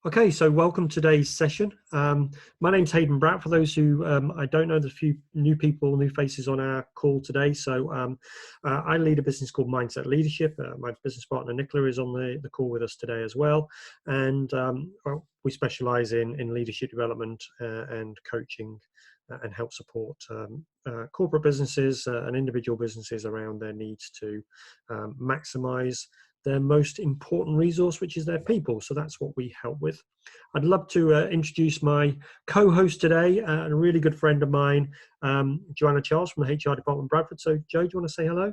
Okay, so welcome to today's session. My name's Hayden Bratt. For those who I don't know, there's a few new people, new faces on our call today. So I lead a business called Mindset Leadership. My business partner Nicola is on the call with us today as well. And well, we specialise in leadership development and coaching and help support corporate businesses and individual businesses around their needs to maximise their most important resource, which is their people. So that's what we help with. I'd love to introduce my co-host today, and a really good friend of mine, Joanna Charles from the HR department, Bradford. So Jo, do you want to say hello?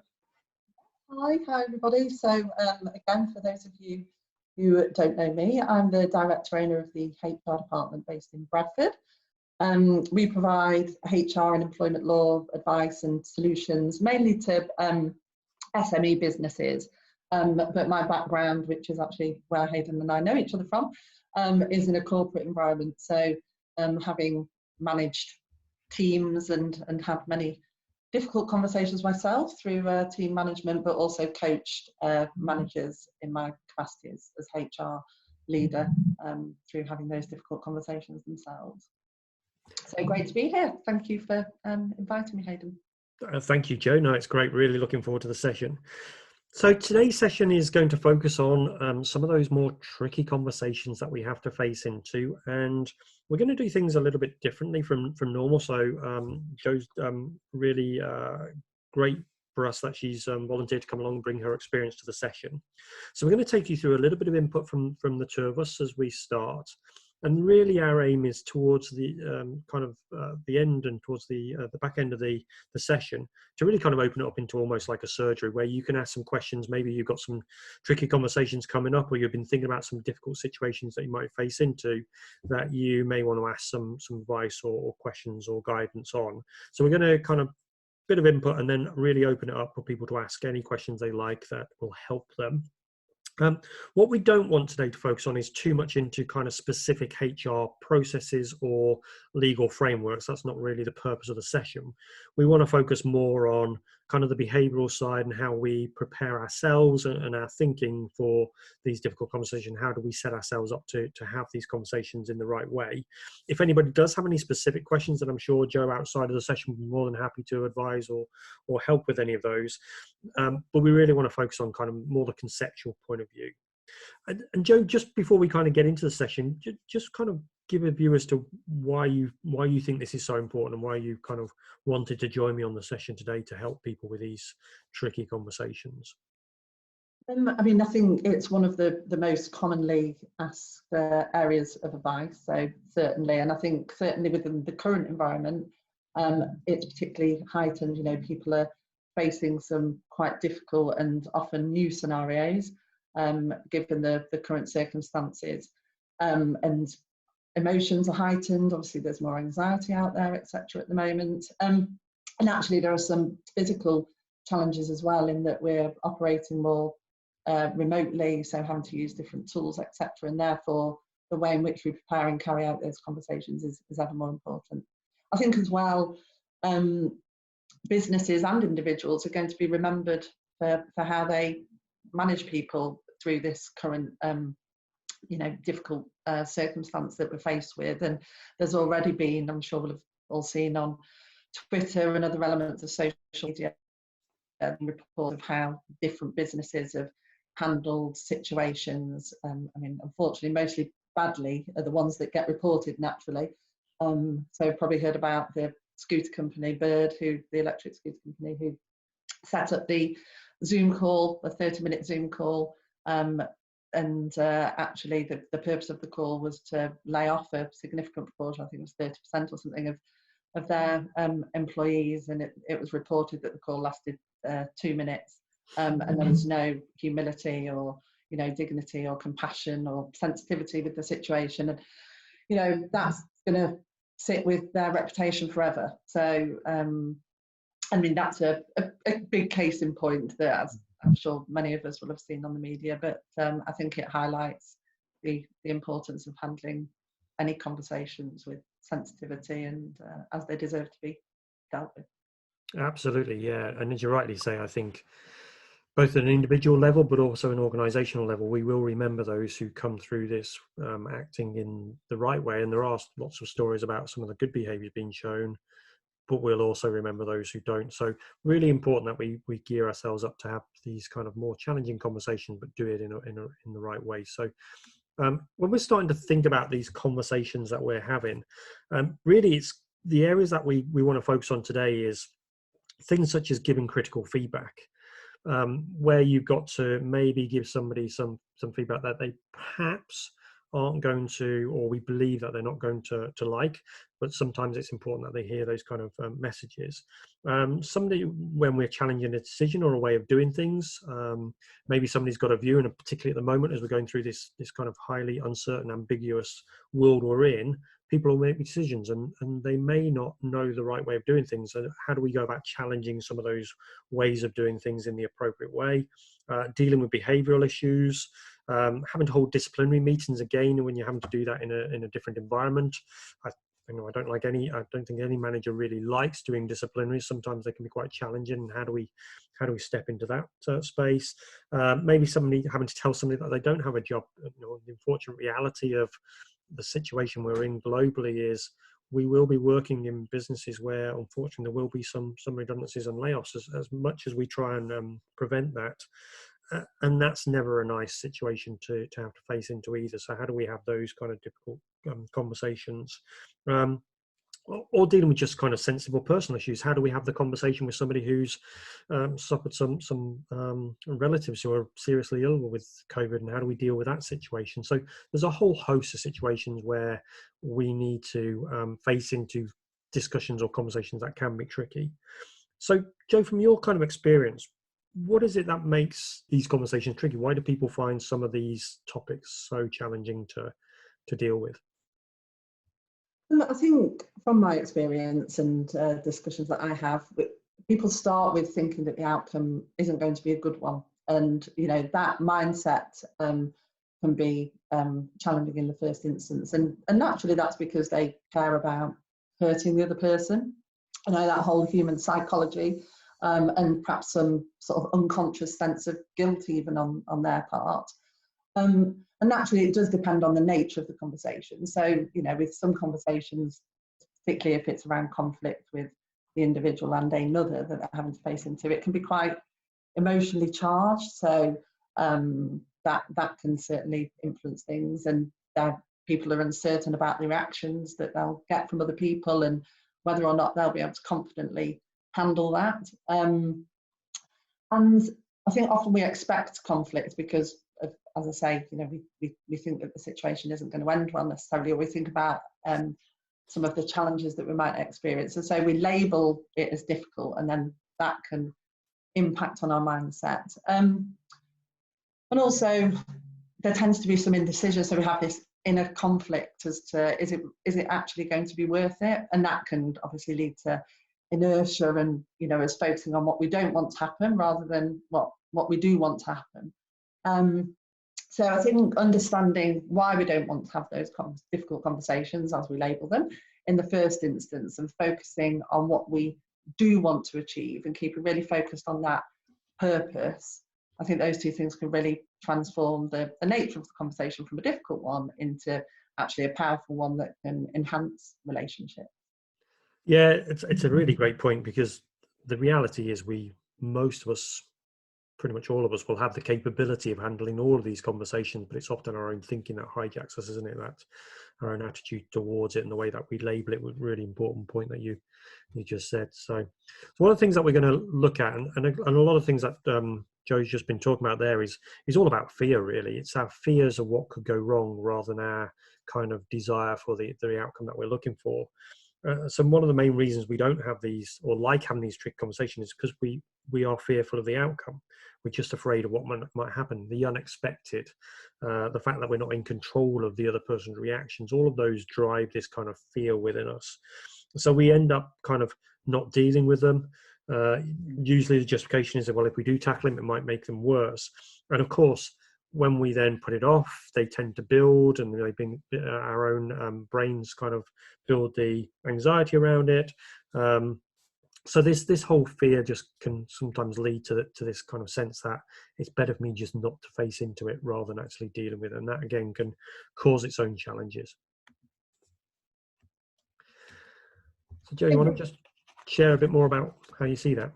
Hi everybody. So again, for those of you who don't know me, I'm the director owner of the HR department based in Bradford. We provide HR and employment law advice and solutions mainly to SME businesses. But my background, which is actually where Hayden and I know each other from, is in a corporate environment. So having managed teams and had many difficult conversations myself through team management, but also coached managers in my capacity as HR leader through having those difficult conversations themselves. So great to be here. Thank you for inviting me, Hayden. Thank you, Jo. No, it's great. Really looking forward to the session. So today's session is going to focus on some of those more tricky conversations that we have to face into, and we're going to do things a little bit differently from normal. So Jo's really great for us that she's volunteered to come along and bring her experience to the session. So we're going to take you through a little bit of input from the two of us as we start. And really, our aim is towards the the end and towards the back end of the session to really kind of open it up into almost like a surgery where you can ask some questions. Maybe you've got some tricky conversations coming up, or you've been thinking about some difficult situations that you might face into that you may want to ask some advice or questions or guidance on. So we're going to kind of bit of input and then really open it up for people to ask any questions they like that will help them. What we don't want today to focus on is too much into kind of specific HR processes or legal frameworks. That's not really the purpose of the session. We want to focus more on kind of the behavioral side and how we prepare ourselves and our thinking for these difficult conversations. How do we set ourselves up to have these conversations in the right way? If anybody does have any specific questions, that I'm sure Jo outside of the session will be more than happy to advise or help with any of those. But we really want to focus on kind of more the conceptual point of view. And Jo, just before we kind of get into the session, just kind of give a view as to why you think this is so important and why you kind of wanted to join me on the session today to help people with these tricky conversations. I mean, I think it's one of the most commonly asked areas of advice. So certainly, and I think certainly within the current environment, it's particularly heightened. You know, people are facing some quite difficult and often new scenarios, given the current circumstances, and emotions are heightened. Obviously, there's more anxiety out there, etc. at the moment, and actually there are some physical challenges as well in that we're operating more remotely, so having to use different tools, etc. And therefore, the way in which we prepare and carry out those conversations is ever more important. I think as well, businesses and individuals are going to be remembered for how they manage people through this current difficult circumstance that we're faced with. And there's already been, I'm sure we'll have all seen on Twitter and other elements of social media, reports of how different businesses have handled situations. I mean, unfortunately, mostly badly are the ones that get reported naturally. So probably heard about the scooter company Bird, the electric scooter company, who set up the Zoom call, a 30-minute Zoom call, and actually the purpose of the call was to lay off a significant proportion, I think it was 30% or something of their employees, and it was reported that the call lasted 2 minutes, and there was no humility or dignity or compassion or sensitivity with the situation, and that's going to sit with their reputation forever. So I mean, that's a big case in point that, as I'm sure many of us will have seen on the media, but I think it highlights the importance of handling any conversations with sensitivity and as they deserve to be dealt with. Absolutely, yeah. And as you rightly say, I think both at an individual level, but also an organizational level. We will remember those who come through this acting in the right way. And there are lots of stories about some of the good behaviors being shown, but we'll also remember those who don't. So really important that we gear ourselves up to have these kind of more challenging conversations, but do it in the right way. So when we're starting to think about these conversations that we're having, really it's the areas that we want to focus on today is things such as giving critical feedback, where you've got to maybe give somebody some feedback that they perhaps aren't going to, or we believe that they're not going to like, but sometimes it's important that they hear those kind of messages. Somebody, when we're challenging a decision or a way of doing things, maybe somebody's got a view, and particularly at the moment as we're going through this kind of highly uncertain, ambiguous world we're in, people will make decisions and they may not know the right way of doing things. So how do we go about challenging some of those ways of doing things in the appropriate way? Dealing with behavioral issues, having to hold disciplinary meetings again when you're having to do that in a different environment. I don't think any manager really likes doing disciplinaries. Sometimes they can be quite challenging. How do we step into that space? Maybe somebody having to tell somebody that they don't have a job. The unfortunate reality of the situation we're in globally is we will be working in businesses where unfortunately there will be some redundancies and layoffs as much as we try and prevent that. And that's never a nice situation to have to face into either. So how do we have those kind of difficult conversations? Or dealing with just kind of sensible personal issues. How do we have the conversation with somebody who's suffered some relatives who are seriously ill with COVID, and how do we deal with that situation? So there's a whole host of situations where we need to face into discussions or conversations that can be tricky. So Joe, from your kind of experience, what is it that makes these conversations tricky? Why do people find some of these topics so challenging to deal with? I think from my experience and discussions that I have, people start with thinking that the outcome isn't going to be a good one. And, that mindset can be challenging in the first instance. And naturally, that's because they care about hurting the other person. That whole human psychology and perhaps some sort of unconscious sense of guilt even on their part. And naturally, it does depend on the nature of the conversation. So, with some conversations, particularly if it's around conflict with the individual and another that they're having to face into, it can be quite emotionally charged. So that can certainly influence things, and people are uncertain about the reactions that they'll get from other people and whether or not they'll be able to confidently handle that. And I think often we expect conflict because, as I say, we think that the situation isn't going to end well necessarily, or we think about some of the challenges that we might experience. And so we label it as difficult, and then that can impact on our mindset. And also, there tends to be some indecision. So we have this inner conflict as to is it actually going to be worth it? And that can obviously lead to inertia and, us focusing on what we don't want to happen rather than what we do want to happen. So I think understanding why we don't want to have those difficult conversations, as we label them, in the first instance, and focusing on what we do want to achieve and keeping really focused on that purpose, I think those two things can really transform the nature of the conversation from a difficult one into actually a powerful one that can enhance relationships. Yeah, it's a really great point, because the reality is most of us, pretty much all of us, will have the capability of handling all of these conversations, but it's often our own thinking that hijacks us, isn't it? That our own attitude towards it and the way that we label it was a really important point that you just said. So one of the things that we're going to look at, and a lot of things that Joe's just been talking about there is all about fear, really. It's our fears of what could go wrong rather than our kind of desire for the outcome that we're looking for. So one of the main reasons we don't have these, or like having these trick conversations, is because we are fearful of the outcome. We're just afraid of what might happen, the unexpected, the fact that we're not in control of the other person's reactions. All of those drive this kind of fear within us. So we end up kind of not dealing with them. Usually the justification is that, well, if we do tackle them, it might make them worse. And of course, when we then put it off, they tend to build, and our own brains kind of build the anxiety around it. So this whole fear just can sometimes lead to this kind of sense that it's better for me just not to face into it rather than actually dealing with it, and that again can cause its own challenges. So Joe, you want to just share a bit more about how you see that?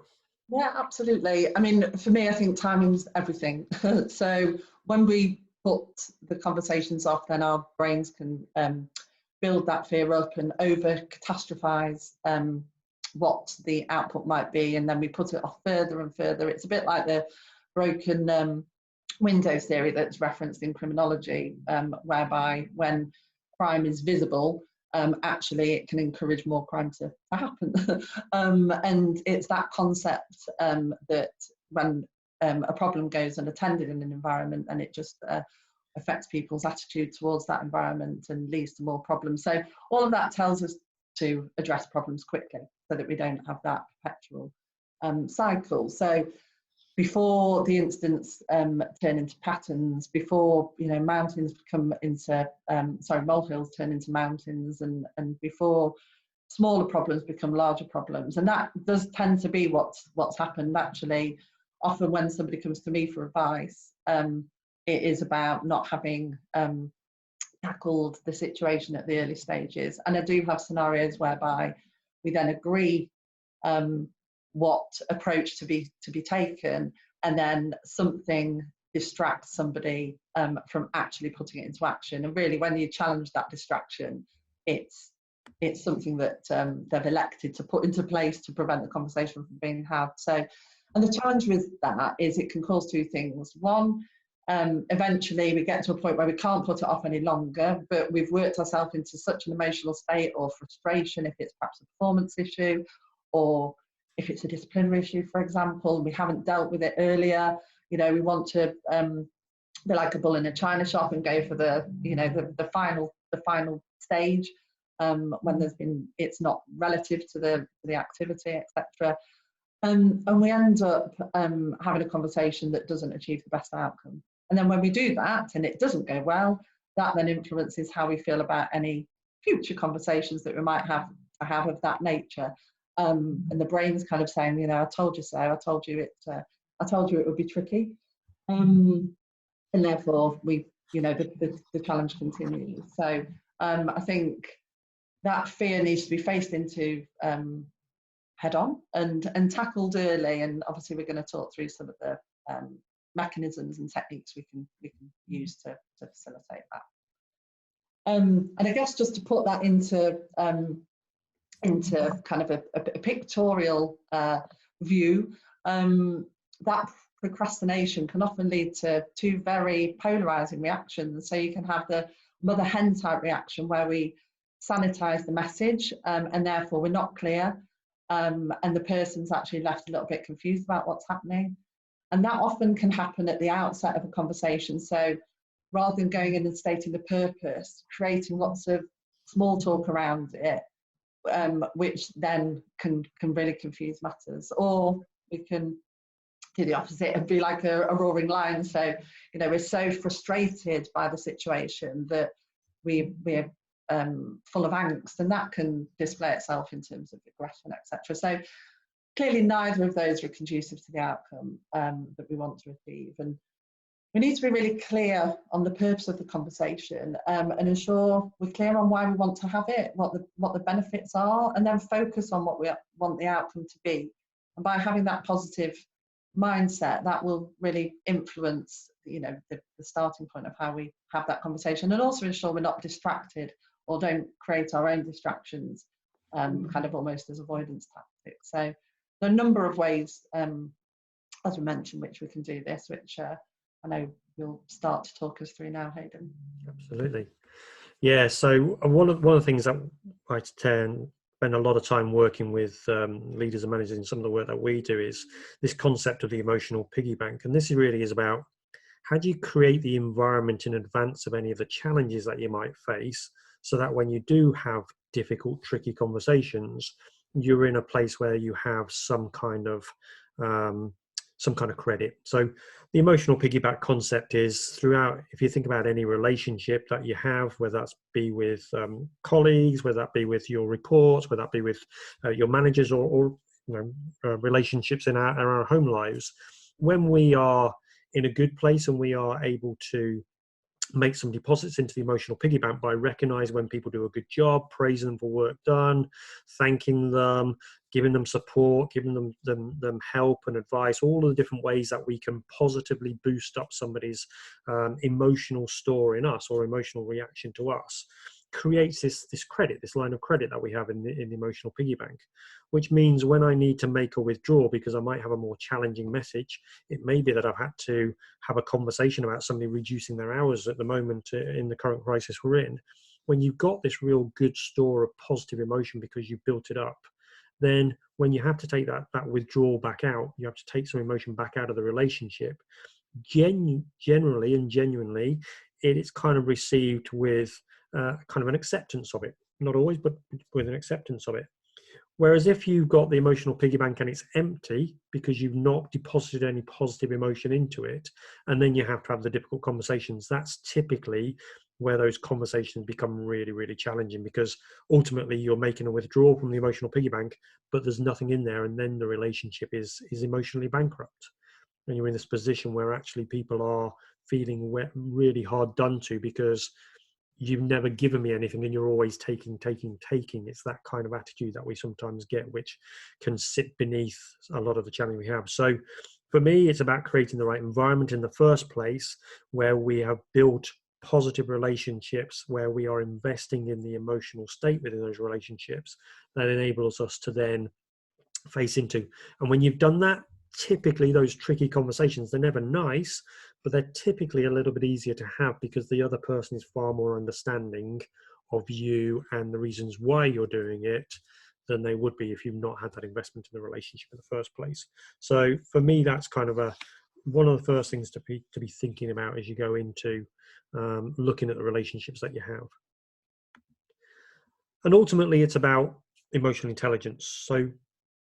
Yeah, absolutely. I mean, for me, I think timing's everything. So when we put the conversations off, then our brains can build that fear up and over catastrophize what the output might be, and then we put it off further and further. It's a bit like the broken windows theory that's referenced in criminology, whereby when crime is visible, actually it can encourage more crime to happen. And it's that concept that when a problem goes unattended in an environment, and it just affects people's attitude towards that environment and leads to more problems. So all of that tells us to address problems quickly so that we don't have that perpetual cycle. So before the incidents turn into patterns, before mountains become into molehills turn into mountains, and before smaller problems become larger problems, and that does tend to be what's happened. Actually, often when somebody comes to me for advice, it is about not having tackled the situation at the early stages. And I do have scenarios whereby we then agree what approach to be taken, and then something distracts somebody from actually putting it into action. And really, when you challenge that distraction, it's something that they've elected to put into place to prevent the conversation from being had. So, and the challenge with that is it can cause two things. One, eventually we get to a point where we can't put it off any longer, but we've worked ourselves into such an emotional state or frustration, if it's perhaps a performance issue, or if it's a disciplinary issue, for example, we haven't dealt with it earlier. We want to be like a bull in a china shop and go for the final stage when it's not relative to the activity, etc. And we end up having a conversation that doesn't achieve the best outcome. And then when we do that and it doesn't go well, that then influences how we feel about any future conversations that we might have of that nature. And the brain's kind of saying, I told you so. I told you it would be tricky. And therefore, the challenge continues. So I think that fear needs to be faced into head on and tackled early. And obviously, we're going to talk through some of the mechanisms and techniques we can use to facilitate that. And I guess just to put that into kind of a pictorial view, that procrastination can often lead to two very polarizing reactions. So you can have the mother hen type reaction where we sanitize the message and therefore we're not clear, and the person's actually left a little bit confused about what's happening. And that often can happen at the outset of a conversation. So rather than going in and stating the purpose, creating lots of small talk around it, which then can really confuse matters. Or we can do the opposite and be like a roaring lion. So, we're so frustrated by the situation that we're full of angst, and that can display itself in terms of aggression, etc. So clearly neither of those are conducive to the outcome that we want to achieve. And we need to be really clear on the purpose of the conversation and ensure we're clear on why we want to have it, what the benefits are, and then focus on what we want the outcome to be. And by having that positive mindset, that will really influence the starting point of how we have that conversation, and also ensure we're not distracted or don't create our own distractions, kind of almost as avoidance tactics. So there are a number of ways, as we mentioned, which we can do this, which I know you'll start to talk us through now, Hayden. Absolutely. Yeah, so one of the things that I spend a lot of time working with leaders and managers in some of the work that we do is this concept of the emotional piggy bank. And this really is about how do you create the environment in advance of any of the challenges that you might face, so that when you do have difficult, tricky conversations, you're in a place where you have some kind of credit. So the emotional piggyback concept is throughout, if you think about any relationship that you have, whether that be with colleagues, whether that be with your reports, whether that be with your managers, or relationships in our home lives. When we are in a good place and we are able to make some deposits into the emotional piggy bank by recognizing when people do a good job, praising them for work done, thanking them, giving them support, giving them help and advice, all of the different ways that we can positively boost up somebody's emotional store in us or emotional reaction to us, creates this credit, this line of credit that we have in the emotional piggy bank, which means when I need to make a withdrawal because I might have a more challenging message, it may be that I've had to have a conversation about somebody reducing their hours at the moment in the current crisis we're in. When you've got this real good store of positive emotion because you've built it up, then when you have to take that withdrawal back out, you have to take some emotion back out of the relationship. Generally and genuinely, it is kind of received with kind of an acceptance of it. Not always, but with an acceptance of it. Whereas if you've got the emotional piggy bank and it's empty because you've not deposited any positive emotion into it, and then you have to have the difficult conversations, that's typically where those conversations become really, really challenging, because ultimately you're making a withdrawal from the emotional piggy bank, but there's nothing in there, and then the relationship is emotionally bankrupt. And you're in this position where actually people are feeling really hard done to because you've never given me anything and you're always taking. It's that kind of attitude that we sometimes get, which can sit beneath a lot of the challenge we have. So for me, it's about creating the right environment in the first place, where we have built positive relationships, where we are investing in the emotional state within those relationships that enables us to then face into. And when you've done that, typically those tricky conversations, they're never nice, but they're typically a little bit easier to have because the other person is far more understanding of you and the reasons why you're doing it than they would be if you've not had that investment in the relationship in the first place. So for me, that's kind of one of the first things to be thinking about as you go into looking at the relationships that you have. And ultimately, it's about emotional intelligence. So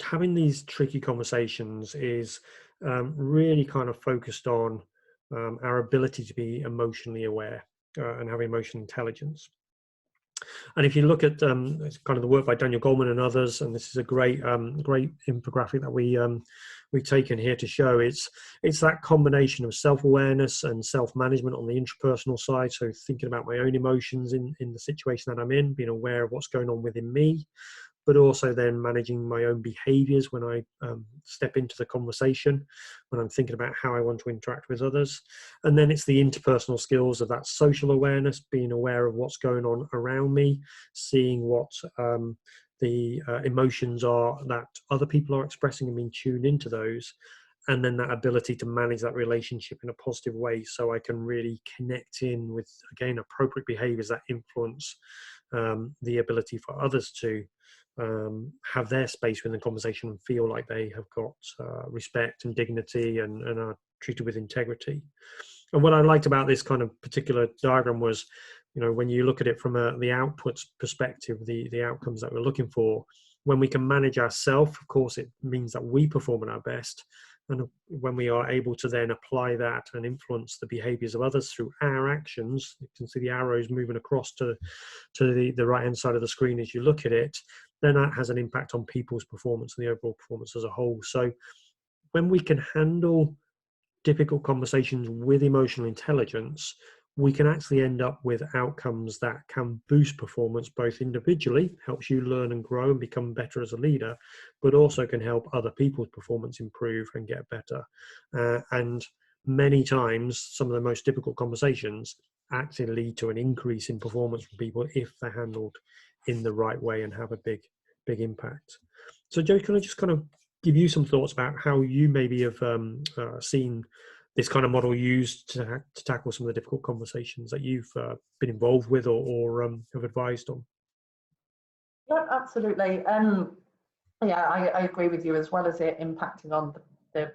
having these tricky conversations is really kind of focused on our ability to be emotionally aware and have emotional intelligence. And if you look at kind of the work by Daniel Goleman and others, and this is a great infographic that we've taken here to show, it's that combination of self-awareness and self-management on the interpersonal side. So thinking about my own emotions in the situation that I'm in, being aware of what's going on within me, but also then managing my own behaviors when I step into the conversation, when I'm thinking about how I want to interact with others. And then it's the interpersonal skills of that social awareness, being aware of what's going on around me, seeing what the emotions are that other people are expressing and being tuned into those. And then that ability to manage that relationship in a positive way, so I can really connect in with, again, appropriate behaviors that influence the ability for others to have their space within the conversation and feel like they have got respect and dignity and are treated with integrity. And what I liked about this kind of particular diagram was, when you look at it from the outputs perspective, the outcomes that we're looking for, when we can manage ourselves, of course, it means that we perform at our best. And when we are able to then apply that and influence the behaviors of others through our actions, you can see the arrows moving across to the right-hand side of the screen as you look at it, then that has an impact on people's performance and the overall performance as a whole. So when we can handle difficult conversations with emotional intelligence, we can actually end up with outcomes that can boost performance, both individually, helps you learn and grow and become better as a leader, but also can help other people's performance improve and get better. And many times, some of the most difficult conversations actually lead to an increase in performance from people if they're handled in the right way and have a big impact. So Joe, can I just kind of give you some thoughts about how you maybe have seen this kind of model used to tackle some of the difficult conversations that you've been involved with or have advised on? Yeah, absolutely. Yeah, I agree with you, as well as it impacting on the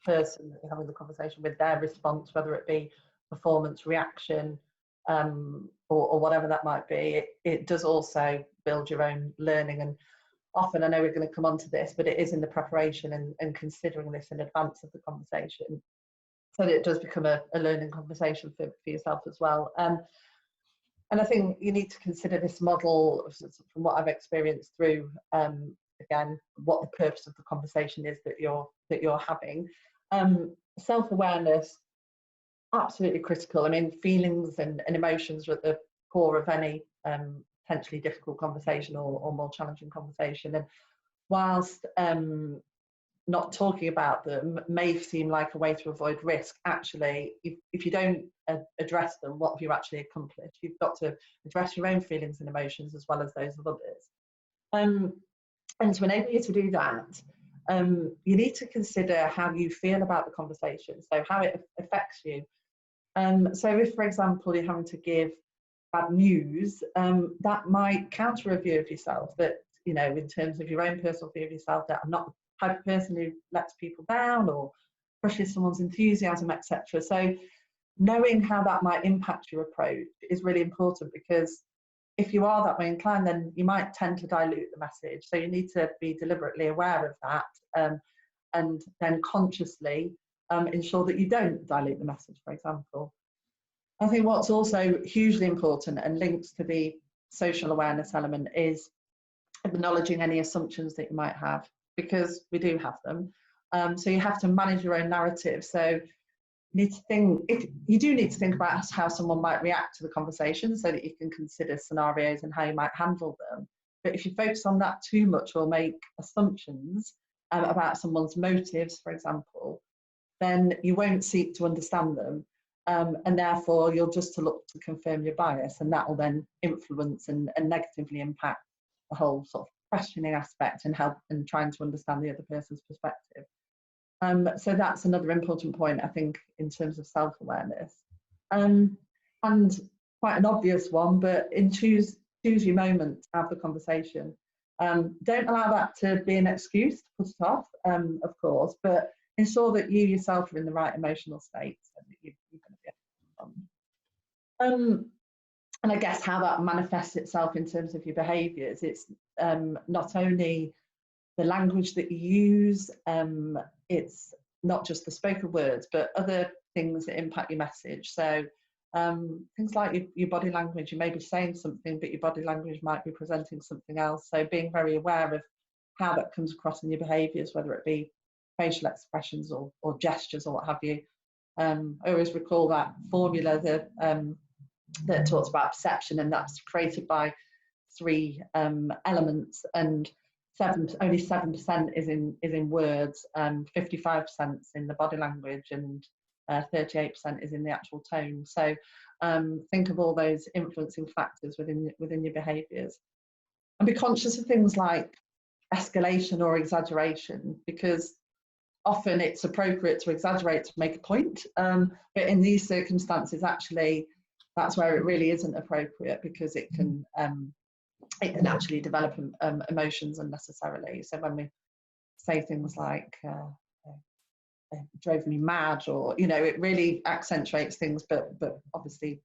person that you're having the conversation with, their response, whether it be performance, reaction, or whatever that might be. It does also build your own learning. And often, I know we're going to come on to this, but it is in the preparation and considering this in advance of the conversation, so that it does become a learning conversation for yourself as well. And I think you need to consider this model, from what I've experienced through again, what the purpose of the conversation is that you're having. Self-awareness, absolutely critical. I mean, feelings and emotions are at the core of any potentially difficult conversation or more challenging conversation. And whilst not talking about them may seem like a way to avoid risk, actually, if you don't address them, what have you actually accomplished? You've got to address your own feelings and emotions as well as those of others. And to enable you to do that, you need to consider how you feel about the conversation, so how it affects you. So if, for example, you're having to give bad news, that might counter a view of yourself that, you know, in terms of your own personal view of yourself, that I'm not the type of person who lets people down or crushes someone's enthusiasm, etc. So knowing how that might impact your approach is really important, because if you are that way inclined, then you might tend to dilute the message. So you need to be deliberately aware of that, and then consciously ensure that you don't dilute the message, for example. I think what's also hugely important and links to the social awareness element is acknowledging any assumptions that you might have, because we do have them. So you have to manage your own narrative. So you need to think, you do need to think about how someone might react to the conversation so that you can consider scenarios and how you might handle them. But if you focus on that too much or make assumptions about someone's motives, for example, then you won't seek to understand them. And therefore you'll just look to confirm your bias, and that will then influence and negatively impact the whole sort of questioning aspect and help and trying to understand the other person's perspective. So that's another important point, I think, in terms of self-awareness. And quite an obvious one, but choose your moment to have the conversation. Don't allow that to be an excuse to put it off, of course, but ensure that you yourself are in the right emotional state so that you're going to be able to respond. And I guess how that manifests itself in terms of your behaviours, it's not only the language that you use, it's not just the spoken words, but other things that impact your message. So things like your body language, you may be saying something, but your body language might be presenting something else. So being very aware of how that comes across in your behaviours, whether it be facial expressions or gestures or what have you. I always recall that formula that talks about perception, and that's created by 3 elements, and only 7% is in words, 55% is in the body language, and 38% is in the actual tone. So think of all those influencing factors within your behaviours, and be conscious of things like escalation or exaggeration, because often it's appropriate to exaggerate to make a point, but in these circumstances, actually, that's where it really isn't appropriate, because it can actually develop emotions unnecessarily. So when we say things like it drove me mad, or, you know, it really accentuates things, but obviously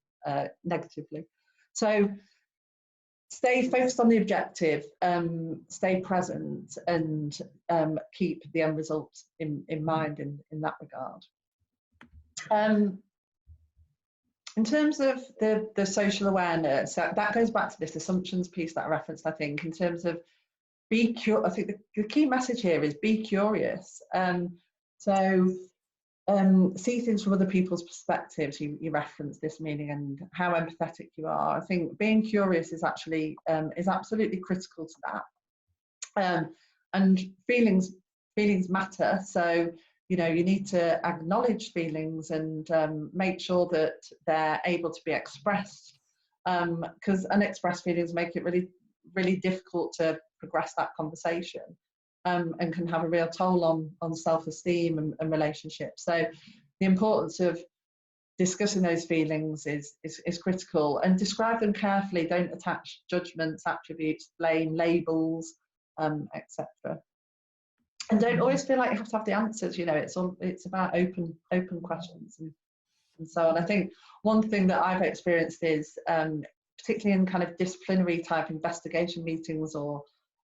negatively. So stay focused on the objective, stay present, and keep the end result in mind in that regard. In terms of the social awareness, that goes back to this assumptions piece that I referenced, I think, in terms of I think the key message here is be curious. See things from other people's perspectives. You referenced this meaning and how empathetic you are. I think being curious is actually is absolutely critical to that. And feelings matter. So, you know, you need to acknowledge feelings and make sure that they're able to be expressed, because unexpressed feelings make it really, really difficult to progress that conversation, and can have a real toll on self-esteem and relationships. So the importance of discussing those feelings is critical, and describe them carefully. Don't attach judgments, attributes, blame, labels, etc. And don't always feel like you have to have the answers. You know, it's about open questions and so on. I think one thing that I've experienced is, particularly in kind of disciplinary type investigation meetings or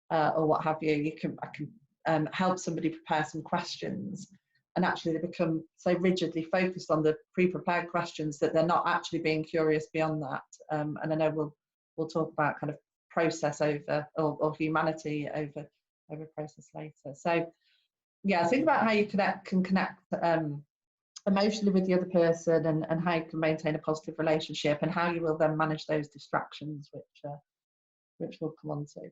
what have you, I can help somebody prepare some questions, and actually they become so rigidly focused on the pre-prepared questions that they're not actually being curious beyond that. And I know we'll talk about kind of process over or humanity over process later. So yeah, think about how you can connect emotionally with the other person, and how you can maintain a positive relationship, and how you will then manage those distractions, which we'll come on to.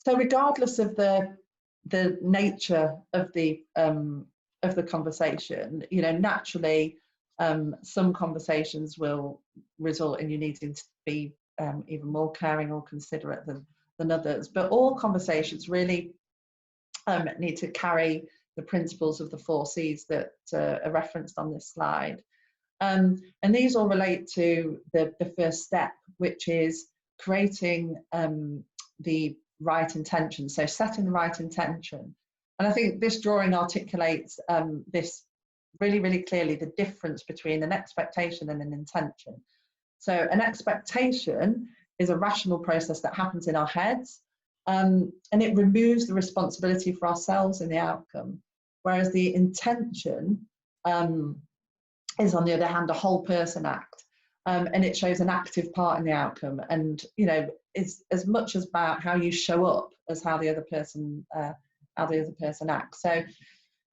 So regardless of the nature of the conversation, you know, naturally some conversations will result in you needing to be even more caring or considerate than others, but all conversations really need to carry the principles of the 4 C's that are referenced on this slide. And these all relate to the first step, which is creating the right intention, so setting the right intention. And I think this drawing articulates this really, really clearly, the difference between an expectation and an intention. So an expectation is a rational process that happens in our heads, and it removes the responsibility for ourselves in the outcome, whereas the intention is, on the other hand, a whole person act, and it shows an active part in the outcome, and, you know, is as much as about how you show up as how the other person acts. So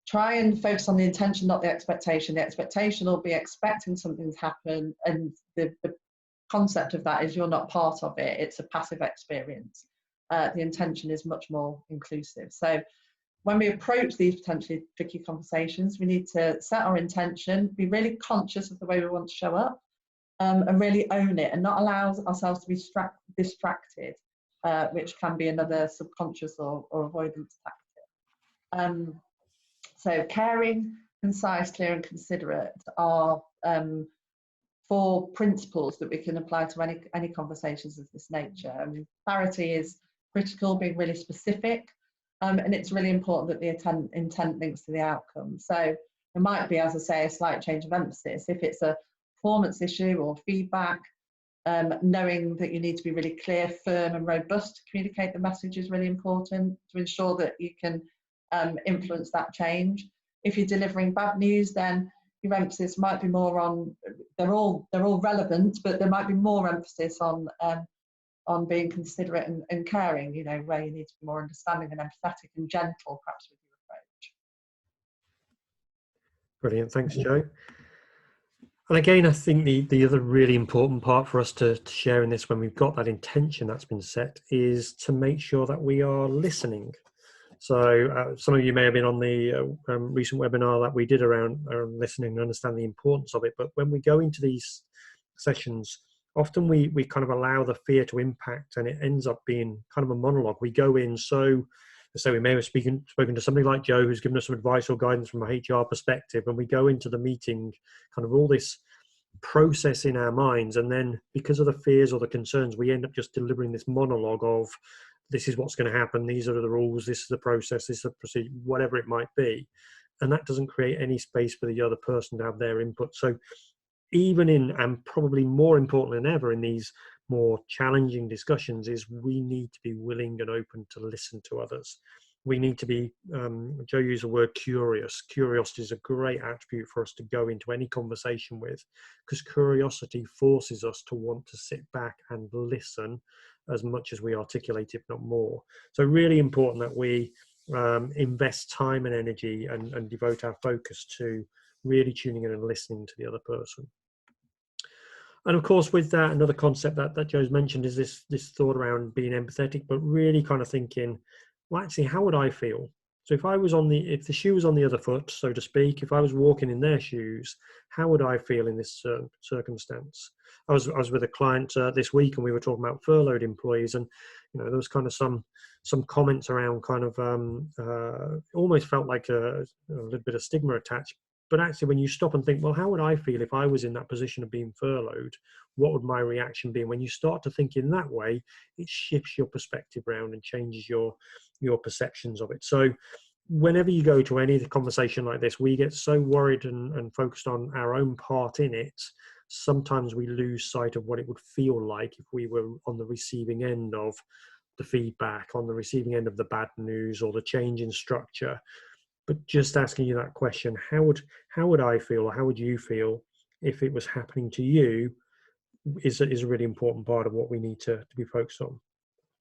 try and focus on the intention, not the expectation. The expectation will be expecting something to happen, and the concept of that is you're not part of it. It's a passive experience. The intention is much more inclusive. So when we approach these potentially tricky conversations, we need to set our intention, be really conscious of the way we want to show up, and really own it, and not allow ourselves to be distracted, which can be another subconscious or avoidance tactic. So caring, concise, clear and considerate are 4 principles that we can apply to any conversations of this nature. I mean, clarity is critical, being really specific, and it's really important that the intent links to the outcome. So there might be, as I say, a slight change of emphasis. If it's a performance issue or feedback, knowing that you need to be really clear, firm and robust to communicate the message is really important to ensure that you can influence that change. If you're delivering bad news, then your emphasis might be more on, they're all relevant, but there might be more emphasis on being considerate and caring, you know, where you need to be more understanding and empathetic and gentle perhaps with your approach. Brilliant, thanks Jo. And again, I think the other really important part for us to share in this, when we've got that intention that's been set, is to make sure that we are listening. So some of you may have been on the recent webinar that we did around listening and understand the importance of it. But when we go into these sessions, often we kind of allow the fear to impact, and it ends up being kind of a monologue. We go in, so we may have spoken to somebody like Jo, who's given us some advice or guidance from a HR perspective, and we go into the meeting kind of all this process in our minds, and then because of the fears or the concerns, we end up just delivering this monologue of, this is what's going to happen, these are the rules, this is the process, this is the procedure, whatever it might be. And that doesn't create any space for the other person to have their input. So even in, and probably more important than ever in these more challenging discussions, is we need to be willing and open to listen to others. We need to be, Jo used the word curious. Curiosity is a great attribute for us to go into any conversation with, because curiosity forces us to want to sit back and listen as much as we articulate, if not more. So really important that we invest time and energy and devote our focus to really tuning in and listening to the other person. And of course, with that, another concept that Jo's mentioned is this thought around being empathetic, but really kind of thinking, well, actually, how would I feel? So if the shoe was on the other foot, so to speak, if I was walking in their shoes, how would I feel in this circumstance? I was with a client this week, and we were talking about furloughed employees, and you know, there was kind of some comments around kind of almost felt like a little bit of stigma attached. But actually, when you stop and think, well, how would I feel if I was in that position of being furloughed? What would my reaction be? And when you start to think in that way, it shifts your perspective around and changes your perceptions of it. So whenever you go to any conversation like this, we get so worried and focused on our own part in it. Sometimes we lose sight of what it would feel like if we were on the receiving end of the feedback, on the receiving end of the bad news or the change in structure. But just asking you that question, how would I feel, or how would you feel if it was happening to you, is a really important part of what we need to be focused on.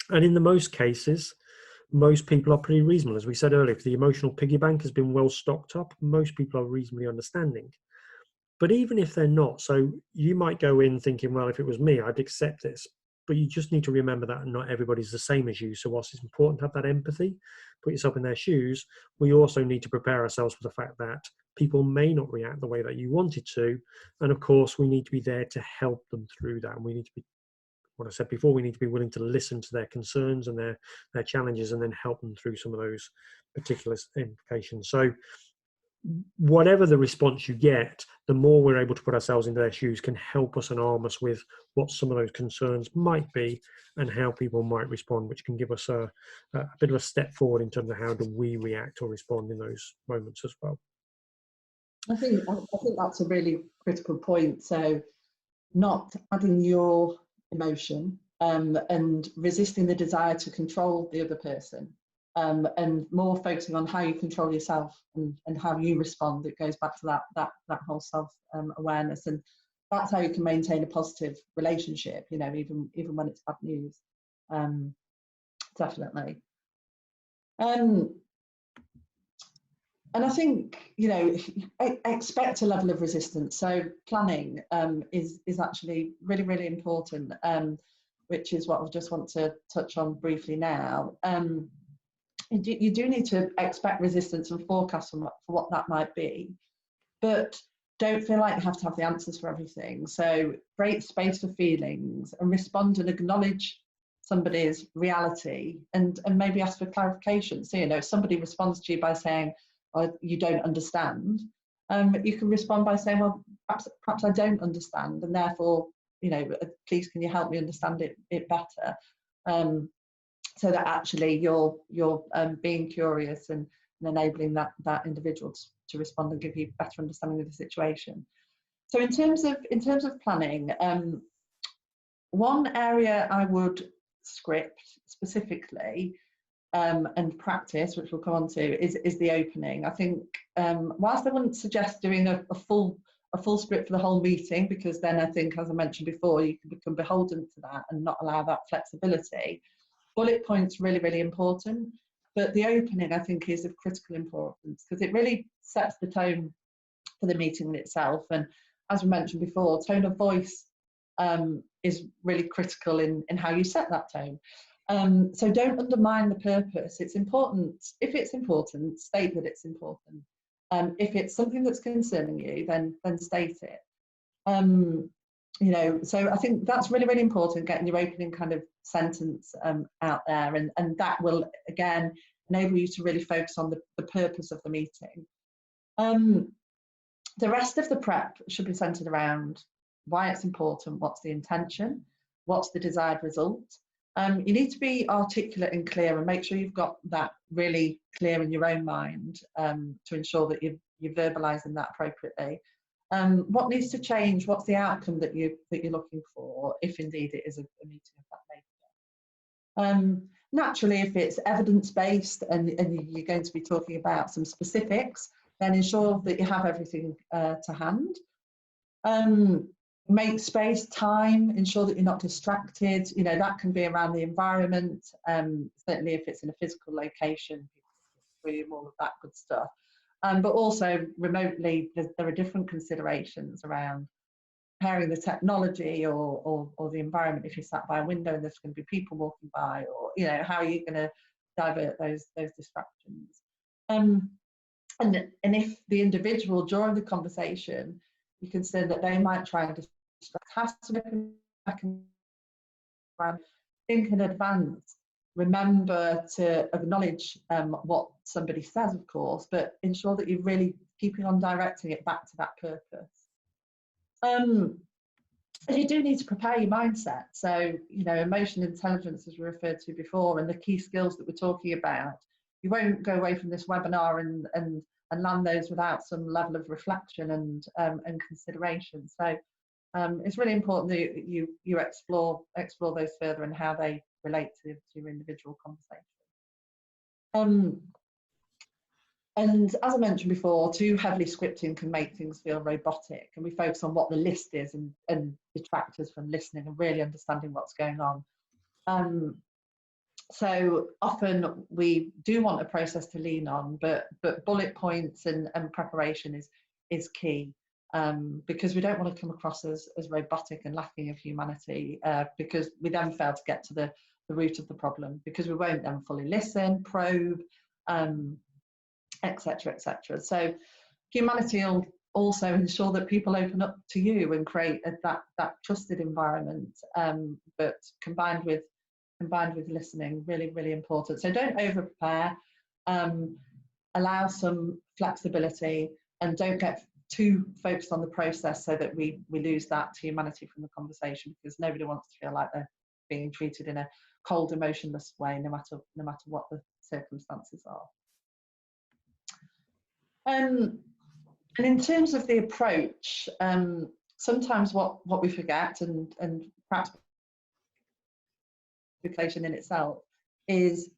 And in the most cases, most people are pretty reasonable. As we said earlier, if the emotional piggy bank has been well stocked up, most people are reasonably understanding. But even if they're not, so you might go in thinking, well, if it was me, I'd accept this. But you just need to remember that not everybody's the same as you. So whilst it's important to have that empathy, put yourself in their shoes, we also need to prepare ourselves for the fact that people may not react the way that you wanted to. And of course, we need to be there to help them through that. And we need to be, what I said before, we need to be willing to listen to their concerns and their challenges and then help them through some of those particular implications. So whatever the response you get, the more we're able to put ourselves into their shoes can help us and arm us with what some of those concerns might be and how people might respond, which can give us a bit of a step forward in terms of how do we react or respond in those moments as well. I think that's a really critical point. So not adding your emotion and resisting the desire to control the other person. And more focusing on how you control yourself and how you respond. It goes back to that whole self-awareness, and that's how you can maintain a positive relationship, you know, even when it's bad news. Definitely. And I think, you know, expect a level of resistance. So planning is actually really, really important, which is what I just want to touch on briefly now. You do need to expect resistance and forecast for what that might be, but don't feel like you have to have the answers for everything. So create space for feelings and respond and acknowledge somebody's reality and maybe ask for clarification. So, you know, if somebody responds to you by saying, oh, you don't understand, you can respond by saying, well, perhaps I don't understand, and therefore, you know, please can you help me understand it better? So that actually you're being curious and enabling that individual to respond and give you better understanding of the situation. So in terms of planning, one area I would script specifically and practice, which we'll come on to, is the opening. I think whilst I wouldn't suggest doing a full script for the whole meeting, because then I think, as I mentioned before, you can become beholden to that and not allow that flexibility. Bullet points really, really important, but the opening I think is of critical importance because it really sets the tone for the meeting in itself. And as we mentioned before, tone of voice is really critical in how you set that tone. So don't undermine the purpose. It's important. If it's important, state that it's important. If it's something that's concerning you, then state it. You know, so I think that's really, really important, getting your opening kind of sentence out there, and that will again enable you to really focus on the purpose of the meeting. The rest of the prep should be centered around why it's important, what's the intention, what's the desired result. You need to be articulate and clear and make sure you've got that really clear in your own mind to ensure that you're verbalising that appropriately. What needs to change? What's the outcome that you're looking for, if indeed it is a meeting of that nature? Naturally, if it's evidence-based and you're going to be talking about some specifics, then ensure that you have everything to hand. Make space, time, ensure that you're not distracted. You know, that can be around the environment, certainly if it's in a physical location, all of that good stuff. But also remotely, there are different considerations around preparing the technology or the environment. If you're sat by a window and there's going to be people walking by, or, you know, how are you going to divert those distractions? And if the individual during the conversation, you consider that they might try and distract, have to think in advance. Remember to acknowledge what somebody says, of course, but ensure that you're really keeping on directing it back to that purpose. And you do need to prepare your mindset. So, you know, emotional intelligence, as we referred to before, and the key skills that we're talking about, you won't go away from this webinar and land those without some level of reflection and consideration. So it's really important that you explore those further and how they relate to your individual conversation. And as I mentioned before, too heavily scripting can make things feel robotic, and we focus on what the list is and detract us from listening and really understanding what's going on. So often we do want a process to lean on, but bullet points and preparation is key, because we don't want to come across as robotic and lacking of humanity, because we then fail to get to the root of the problem, because we won't then fully listen, probe, etc., etc. So humanity will also ensure that people open up to you and create that trusted environment, but combined with listening, really, really important. So don't over prepare, allow some flexibility, and don't get too focused on the process so that we lose that humanity from the conversation, because nobody wants to feel like they're being treated in a cold, emotionless way, no matter what the circumstances are. And in terms of the approach, sometimes what we forget, and perhaps in itself, is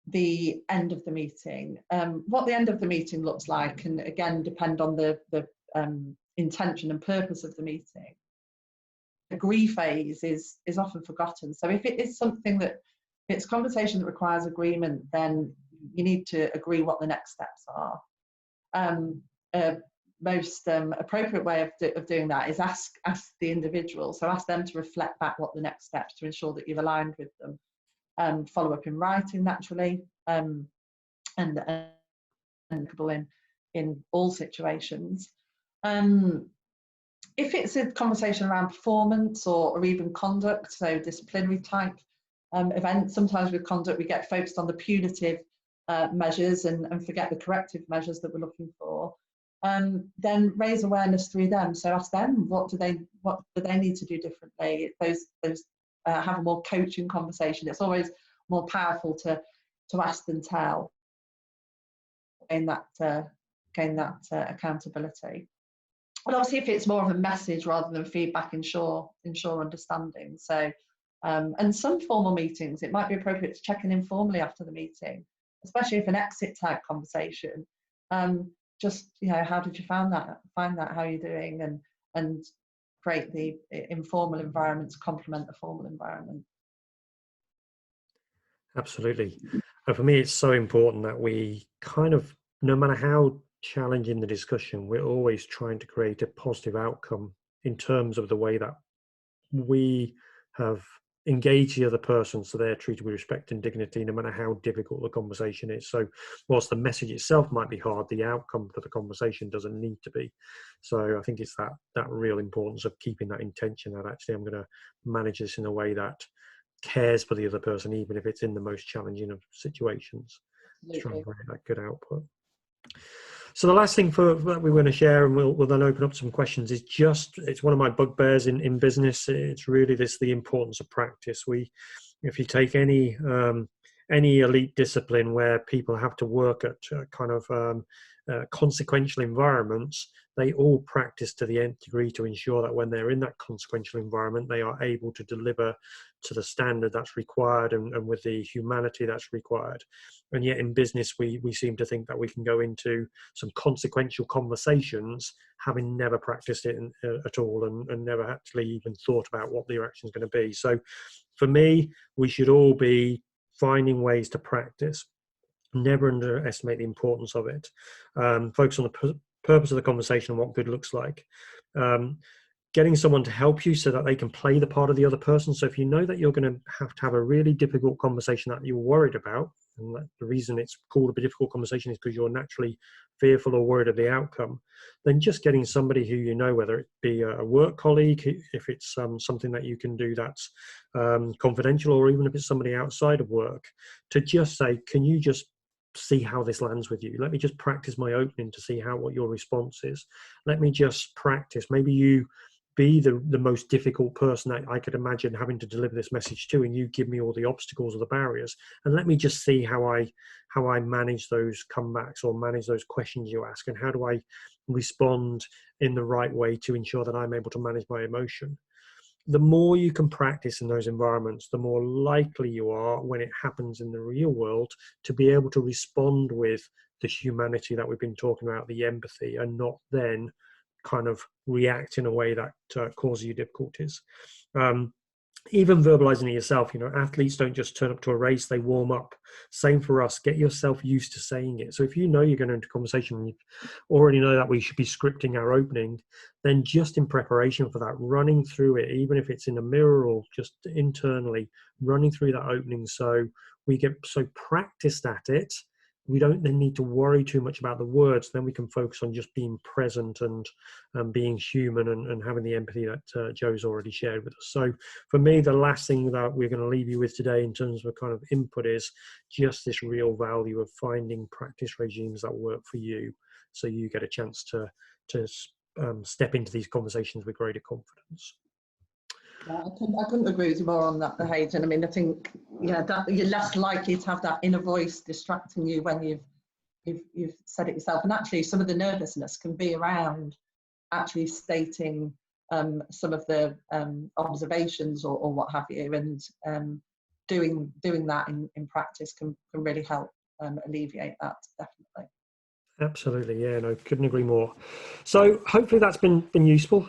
the end of the meeting. What the end of the meeting looks like can again depend on the intention and purpose of the meeting. The agree phase is often forgotten. So if it is something that it's conversation that requires agreement, then you need to agree what the next steps are. Most appropriate way of doing that is ask the individual. So ask them to reflect back what the next steps, to ensure that you've aligned with them. Follow up in writing naturally, and in all situations. If it's a conversation around performance or even conduct, so disciplinary type events, sometimes with conduct we get focused on the punitive measures and forget the corrective measures that we're looking for. Then raise awareness through them. So ask them, what do they need to do differently? Those have a more coaching conversation. It's always more powerful to ask than tell. Gain that accountability. And obviously, if it's more of a message rather than feedback, ensure understanding. So, and some formal meetings, it might be appropriate to check in informally after the meeting, especially if an exit type conversation. Just, how did you find that? How are you doing? And create the informal environment to complement the formal environment. Absolutely. And for me, it's so important that we kind of, no matter how challenging the discussion, we're always trying to create a positive outcome in terms of the way that we have engaged the other person, so they're treated with respect and dignity, no matter how difficult the conversation is. So whilst the message itself might be hard, the outcome for the conversation doesn't need to be. So I think it's that real importance of keeping that intention that actually I'm going to manage this in a way that cares for the other person, even if it's in the most challenging of situations. To try and create that good output. So the last thing that we want to share, and we'll then open up some questions, is it's one of my bugbears in business. It's really the importance of practice. If you take any elite discipline where people have to work at consequential environments, they all practice to the nth degree to ensure that when they're in that consequential environment, they are able to deliver to the standard that's required and with the humanity that's required. And yet in business, we seem to think that we can go into some consequential conversations having never practiced it at all and never actually even thought about what the reaction is going to be. So for me, we should all be finding ways to practice. Never underestimate the importance of it. Focus on the purpose of the conversation and what good looks like. Getting someone to help you so that they can play the part of the other person. So if you know that you're going to have a really difficult conversation that you're worried about, and the reason it's called a difficult conversation is because you're naturally fearful or worried of the outcome, then just getting somebody who you know, whether it be a work colleague, if it's something that you can do that's confidential, or even if it's somebody outside of work, to just say, can you just see how this lands with you? Let me just practice my opening to see what your response is. Let me just practice. Maybe you be the most difficult person that I could imagine having to deliver this message to, and you give me all the obstacles or the barriers, and let me just see how I manage those comebacks or manage those questions you ask, and how do I respond in the right way to ensure that I'm able to manage my emotion. The more you can practice in those environments, the more likely you are when it happens in the real world to be able to respond with the humanity that we've been talking about, the empathy, and not then kind of react in a way that causes you difficulties. even verbalizing it yourself. Athletes don't just turn up to a race, they warm up. Same for us. Get yourself used to saying it. So if you know you're going into conversation and you already know that we should be scripting our opening, then just in preparation for that, running through it, even if it's in a mirror or just internally, running through that opening, so we get so practiced at it, we don't then need to worry too much about the words. Then we can focus on just being present and being human, and having the empathy that Joe's already shared with us. So for me, the last thing that we're going to leave you with today in terms of kind of input is just this real value of finding practice regimes that work for you, so you get a chance to step into these conversations with greater confidence. Yeah, I couldn't agree with you more on that, Hayden. I mean, I think that you're less likely to have that inner voice distracting you when you've said it yourself. And actually, some of the nervousness can be around actually stating some of the observations or what have you, and doing that in practice can really help alleviate that, definitely. Absolutely, yeah, no, couldn't agree more. So hopefully that's been useful.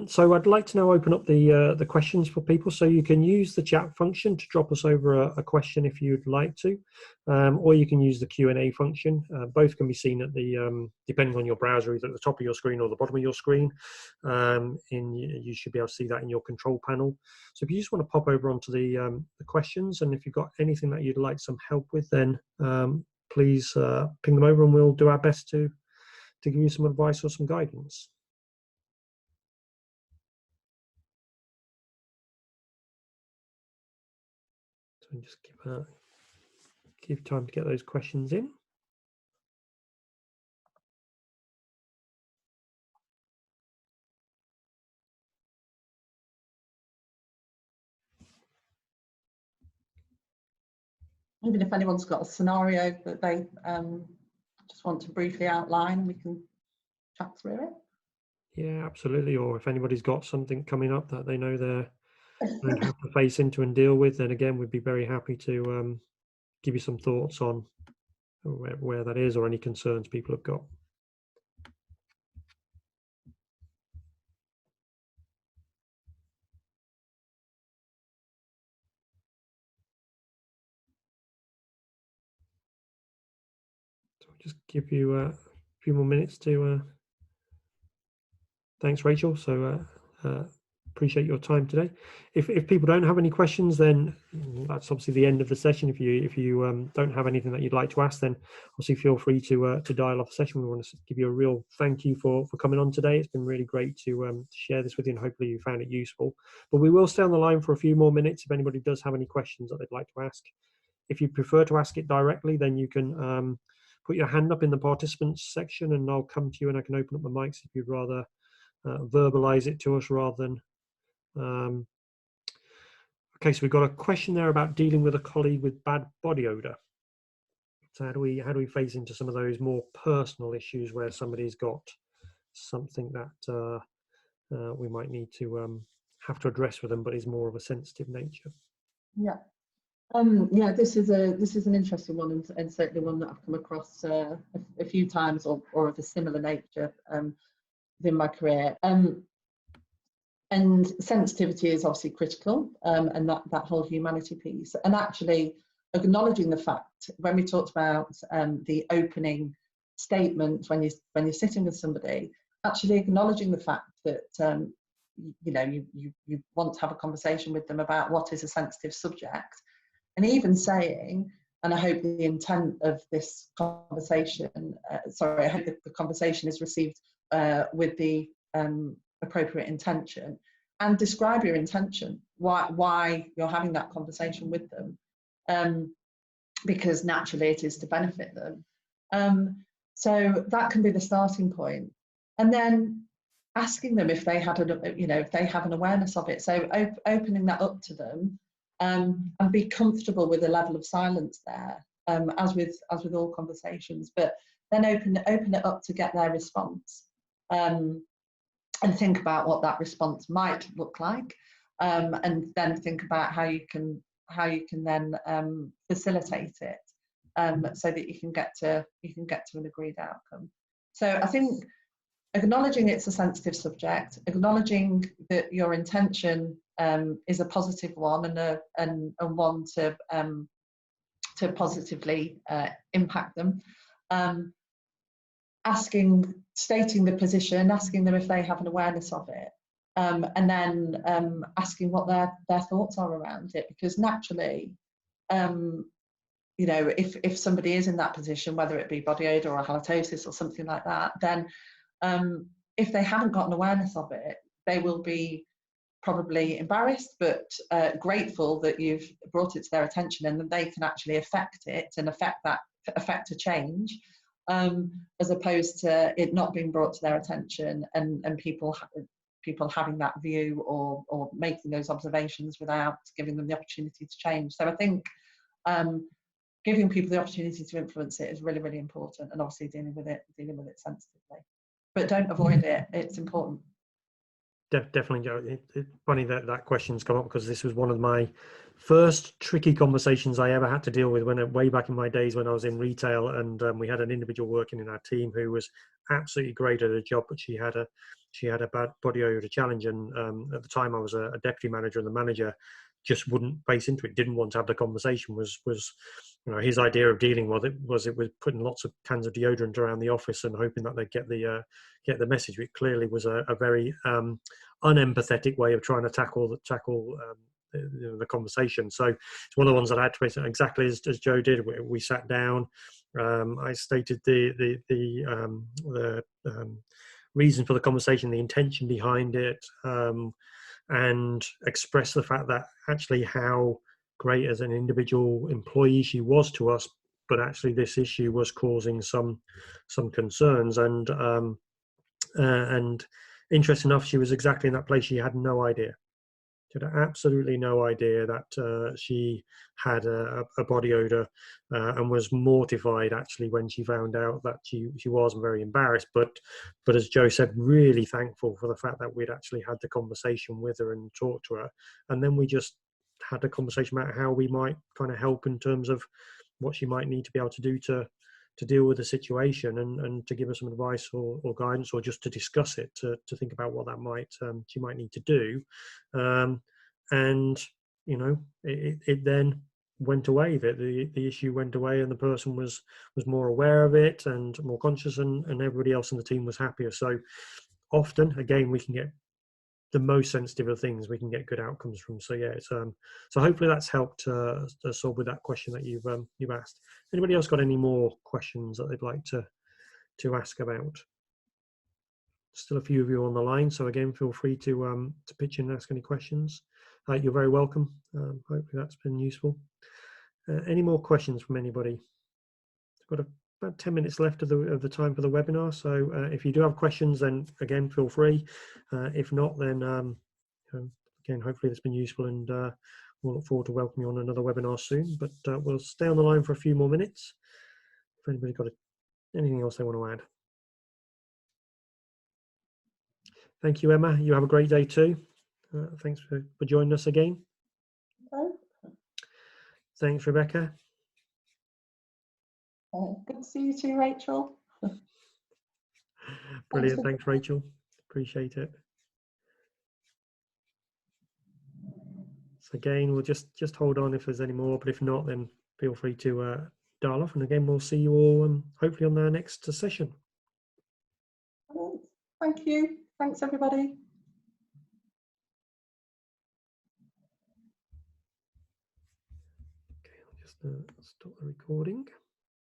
So I'd like to now open up the questions for people. So you can use the chat function to drop us over a question if you'd like to, or you can use the Q&A function. Both can be seen at the depending on your browser, either at the top of your screen or the bottom of your screen. You should be able to see that in your control panel. So if you just want to pop over onto the questions, and if you've got anything that you'd like some help with, then please ping them over and we'll do our best to give you some advice or some guidance. So just give time to get those questions in. Even if anyone's got a scenario that they just want to briefly outline, we can chat through it. Yeah, absolutely. Or if anybody's got something coming up that they know they're going to have to face into and deal with, then again, we'd be very happy to give you some thoughts on where that is, or any concerns people have got. So I'll just give you a few more minutes to. Thanks, Rachel. So appreciate your time today. If people don't have any questions, then that's obviously the end of the session. If you don't have anything that you'd like to ask, then obviously feel free to dial off the session. We want to give you a real thank you for coming on today. It's been really great to share this with you, and hopefully you found it useful. But we will stay on the line for a few more minutes if anybody does have any questions that they'd like to ask. If you prefer to ask it directly, then you can put your hand up in the participants section, and I'll come to you and I can open up the mics if you'd rather verbalize it to us rather than okay. So we've got a question there about dealing with a colleague with bad body odor. So how do we face into some of those more personal issues where somebody's got something that we might need to have to address with them, but is more of a sensitive nature? Yeah. Yeah, this is an interesting one, and certainly one that I've come across a few times, or of a similar nature within my career. And sensitivity is obviously critical, and that whole humanity piece, and actually acknowledging the fact, when we talked about the opening statement when you're sitting with somebody, actually acknowledging the fact that you want to have a conversation with them about what is a sensitive subject, and even saying, and I hope the intent of this conversation, I hope that the conversation is received with the appropriate intention, and describe your intention, why you're having that conversation with them, because naturally it is to benefit them. So that can be the starting point, and then asking them if they had if they have an awareness of it. So opening that up to them, and be comfortable with a level of silence there, as with all conversations, but then open it up to get their response, and think about what that response might look like, and then think about how you can then facilitate it, so that you can get to an agreed outcome. So I think acknowledging it's a sensitive subject, acknowledging that your intention is a positive one and one to positively impact them. Stating the position, asking them if they have an awareness of it, and then asking what their thoughts are around it. Because naturally, you know, if somebody is in that position, whether it be body odor or halitosis or something like that, then if they haven't got an awareness of it, they will be probably embarrassed, but grateful that you've brought it to their attention, and that they can actually affect it and affect a change, as opposed to it not being brought to their attention and people having that view or making those observations without giving them the opportunity to change. So I think giving people the opportunity to influence it is really, really important, and obviously dealing with it sensitively. But don't avoid it, it's important. Definitely, Joe. It's funny that question's come up, because this was one of my first tricky conversations I ever had to deal with way back in my days when I was in retail, and we had an individual working in our team who was absolutely great at her job, but she had a bad body odor challenge, and at the time I was a deputy manager, and the manager just wouldn't face into it, didn't want to have the conversation. Was you know, his idea of dealing with it was putting lots of cans of deodorant around the office and hoping that they'd get the message. It clearly was a very unempathetic way of trying to tackle the conversation. So it's one of the ones that I had to face exactly as Joe did. We sat down. I stated the reason for the conversation, the intention behind it, and expressed the fact that actually how great as an individual employee she was to us, but actually this issue was causing some concerns, and interesting enough, she was exactly in that place. She had no idea. She had absolutely no idea that she had a body odor, and was mortified actually when she found out that she was very embarrassed. But as Joe said, really thankful for the fact that we'd actually had the conversation with her and talked to her, and then we just had a conversation about how we might kind of help in terms of what she might need to be able to do to deal with the situation, and to give us some advice or guidance, or just to discuss it, to think about what that she might need to do. And you know, it then went away. The issue went away, and the person was more aware of it and more conscious, and everybody else in the team was happier. So often, again, we can get the most sensitive of things, we can get good outcomes from. So yeah, it's so hopefully that's helped to solve with that question that you've asked. Anybody else got any more questions that they'd like to ask about? Still a few of you on the line, so again, feel free to pitch in and ask any questions. You're very welcome. Hopefully that's been useful. Any more questions from anybody? I've got about 10 minutes left of the time for the webinar, so if you do have questions, then again, feel free. If not, then again, hopefully that's been useful, and we'll look forward to welcoming you on another webinar soon. But we'll stay on the line for a few more minutes if anybody's got anything else they want to add. Thank you, Emma. You have a great day too. Thanks for joining us again. Okay. Thanks, Rebecca. Good to see you too, Rachel. Brilliant. Thanks, Rachel. Appreciate it. So again, we'll just hold on if there's any more, but if not, then feel free to dial off. And again, we'll see you all hopefully on the next session. Thank you. Thanks, everybody. Okay, I'll just stop the recording.